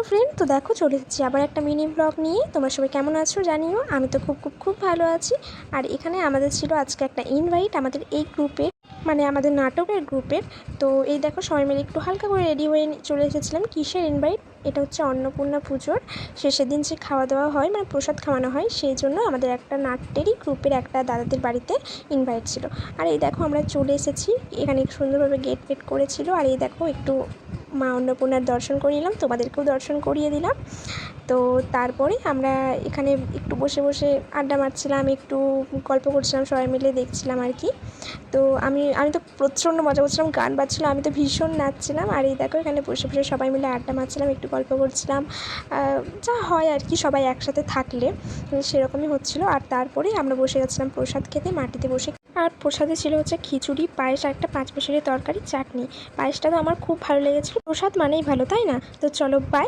Hello friend, তো দেখো চলে এসেছি আবার একটা মিনি ব্লগ নিয়ে। তোমরা সবাই কেমন আছো জানিও। আমি তো খুব ভালো আছি। আর এখানে আমাদের ছিল আজকে একটা ইনভাইট আমাদের এই গ্রুপে, মানে আমাদের নাটকের গ্রুপের। তো এই দেখো সবাই মিলে একটু হালকা করে রেডি হয়ে চলে এসেছিলাম। কিসের ইনভাইট? এটা হচ্ছে অন্নপূর্ণা পুজোর শেষের দিন যে খাওয়া দাওয়া হয়, মানে প্রসাদ খাওয়ানো হয়, সেই জন্য আমাদের একটা নাট্যেরই গ্রুপের একটা দাদাদের বাড়িতে ইনভাইট ছিল। আর এই দেখো আমরা চলে এসেছি। এখানে সুন্দরভাবে গেট ফেট করেছিল। আর এই দেখো একটু মা অন্নপূর্ণার দর্শন করিয়ে নিলাম, তোমাদেরকেও দর্শন করিয়ে দিলাম। তো তারপরে আমরা এখানে একটু বসে বসে আড্ডা মারছিলাম, একটু গল্প করছিলাম, সবাই মিলে দেখছিলাম আর কি। তো আমি তো প্রচণ্ড মজা করছিলাম, গান বাজছিলো, আমি তো ভীষণ নাচছিলাম। আর এই দেখো এখানে বসে বসে সবাই মিলে আড্ডা মারছিলাম, একটু গল্প করছিলাম, যা হয় আর কি সবাই একসাথে থাকলে সেরকমই হচ্ছিলো। আর তারপরে আমরা বসে যাচ্ছিলাম প্রসাদ খেতে মাটিতে বসে। আর প্রসাদে ছিল হচ্ছে খিচুড়ি, পায়েস আর একটা 5 পয়সার তরকারি, চাটনি। পায়েসটা তো আমার খুব ভালো লেগেছিলো। প্রসাদ মানেই ভালো, তাই না? তো চলো বাই।